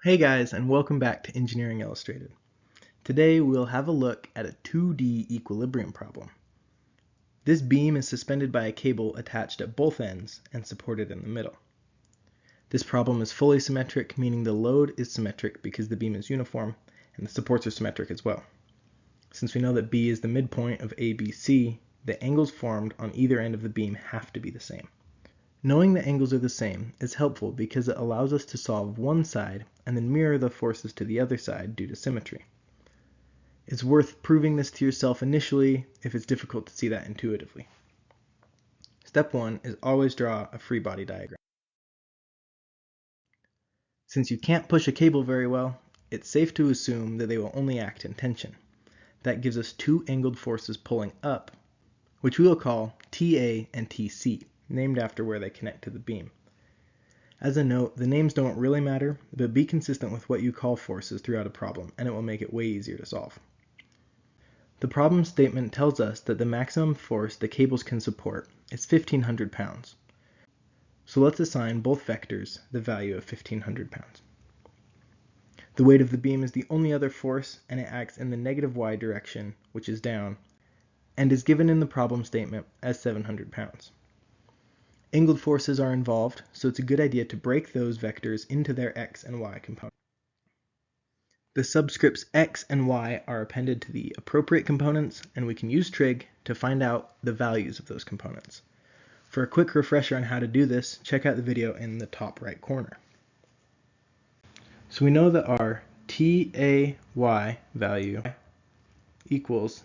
Hey guys, and welcome back to Engineering Illustrated. Today we'll have a look at a 2D equilibrium problem. This beam is suspended by a cable attached at both ends and supported in the middle. This problem is fully symmetric, meaning the load is symmetric because the beam is uniform, and the supports are symmetric as well. Since we know that B is the midpoint of ABC, the angles formed on either end of the beam have to be the same. Knowing the angles are the same is helpful because it allows us to solve one side and then mirror the forces to the other side due to symmetry. It's worth proving this to yourself initially if it's difficult to see that intuitively. Step 1 is always draw a free body diagram. Since you can't push a cable very well, it's safe to assume that they will only act in tension. That gives us two angled forces pulling up, which we will call TA and TC, named after where they connect to the beam. As a note, the names don't really matter, but be consistent with what you call forces throughout a problem, and it will make it way easier to solve. The problem statement tells us that the maximum force the cables can support is 1,500 pounds. So let's assign both vectors the value of 1,500 pounds. The weight of the beam is the only other force, and it acts in the negative y direction, which is down, and is given in the problem statement as 700 pounds. Angled forces are involved, so it's a good idea to break those vectors into their x and y components. The subscripts x and y are appended to the appropriate components, and we can use trig to find out the values of those components. For a quick refresher on how to do this, check out the video in the top right corner. So we know that our TAY value equals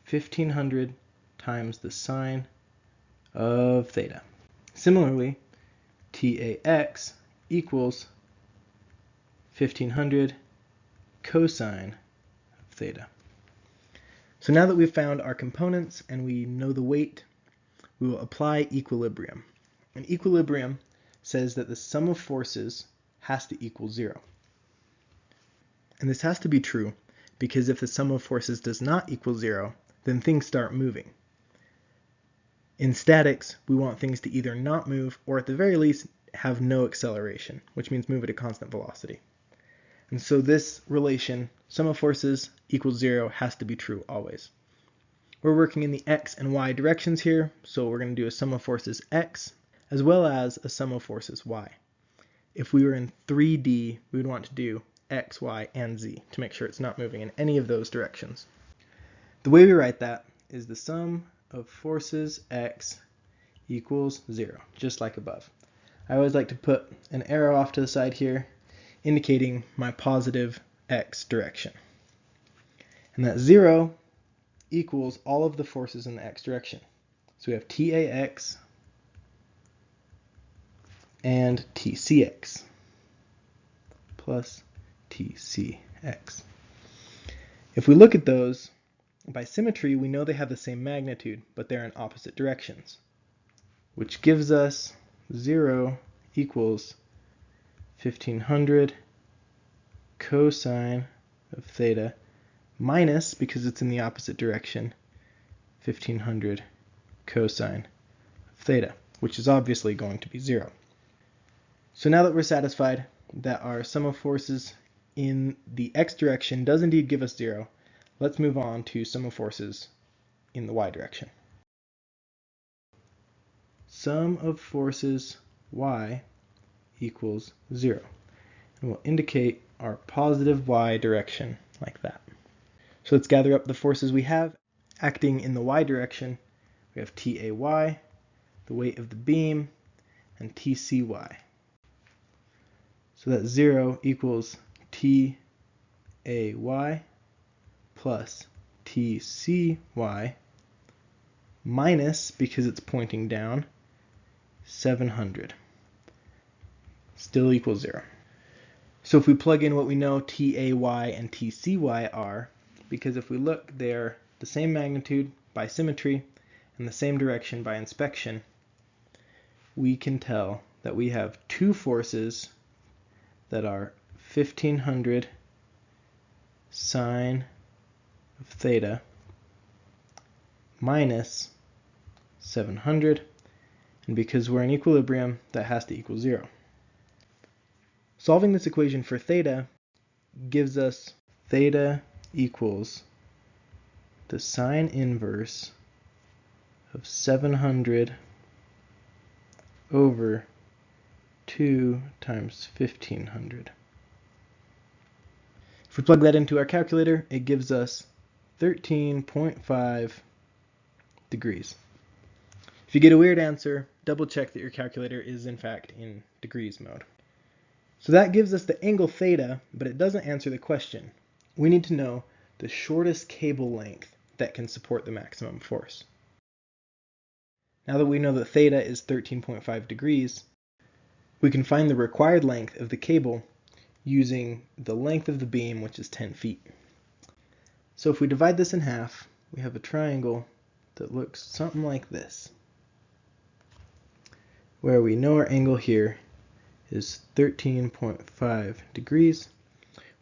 1,500 times the sine of theta. Similarly, TAX equals 1,500 cosine of theta. So now that we've found our components and we know the weight, we will apply equilibrium. And equilibrium says that the sum of forces has to equal 0. And this has to be true because if the sum of forces does not equal 0, then things start moving. In statics, we want things to either not move or at the very least have no acceleration, which means move at a constant velocity. And so this relation, sum of forces equals 0, has to be true always. We're working in the x and y directions here, so we're going to do a sum of forces x as well as a sum of forces y. If we were in 3D, we would want to do x, y, and z to make sure it's not moving in any of those directions. The way we write that is the sum of forces x equals 0, just like above. I always like to put an arrow off to the side here, indicating my positive x direction. And that 0 equals all of the forces in the x direction. So we have TAX and TCX plus TCX. If we look at those, by symmetry, we know they have the same magnitude, but they're in opposite directions, which gives us 0 equals 1,500 cosine of theta minus, because it's in the opposite direction, 1,500 cosine of theta, which is obviously going to be 0. So now that we're satisfied that our sum of forces in the x direction does indeed give us 0, let's move on to sum of forces in the y direction. Sum of forces y equals 0. And we'll indicate our positive y direction like that. So let's gather up the forces we have acting in the y direction. We have TAY, the weight of the beam, and TCY. So that 0 equals TAY plus TCY minus, because it's pointing down, 700. Still equals 0. So if we plug in what we know TAY and TCY are, because if we look, they're the same magnitude by symmetry and the same direction by inspection, we can tell that we have two forces that are 1,500 sine of theta minus 700, and because we're in equilibrium, that has to equal 0. Solving this equation for theta gives us theta equals the sine inverse of 700 over 2 times 1500. If we plug that into our calculator, it gives us 13.5 degrees. If you get a weird answer, double check that your calculator is in fact in degrees mode. So that gives us the angle theta, but it doesn't answer the question. We need to know the shortest cable length that can support the maximum force. Now that we know that theta is 13.5 degrees, we can find the required length of the cable using the length of the beam, which is 10 feet. So if we divide this in half, we have a triangle that looks something like this, where we know our angle here is 13.5 degrees.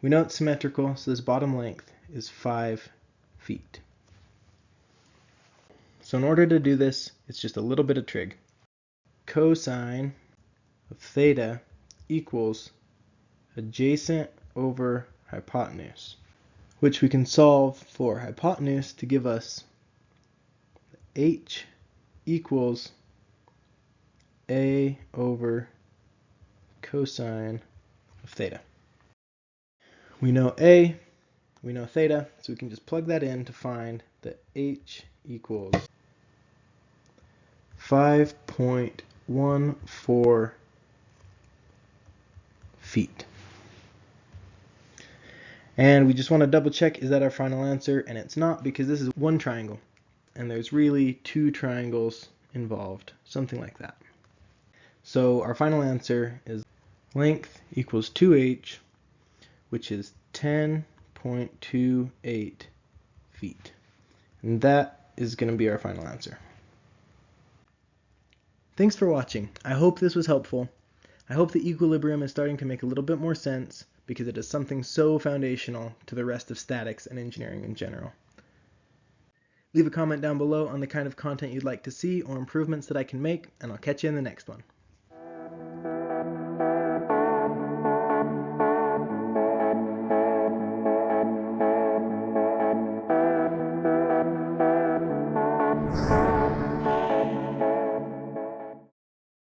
We know it's symmetrical, so this bottom length is 5 feet. So in order to do this, it's just a little bit of trig. Cosine of theta equals adjacent over hypotenuse, which we can solve for hypotenuse to give us h equals a over cosine of theta. We know a, we know theta, so we can just plug that in to find that h equals 5.14 feet. And we just want to double check, is that our final answer? And it's not, because this is one triangle and there's really two triangles involved, something like that. So our final answer is length equals 2h, which is 10.28 feet. And that is going to be our final answer. Thanks for watching. I hope this was helpful. I hope the equilibrium is starting to make a little bit more sense, because it is something so foundational to the rest of statics and engineering in general. Leave a comment down below on the kind of content you'd like to see or improvements that I can make, and I'll catch you in the next one.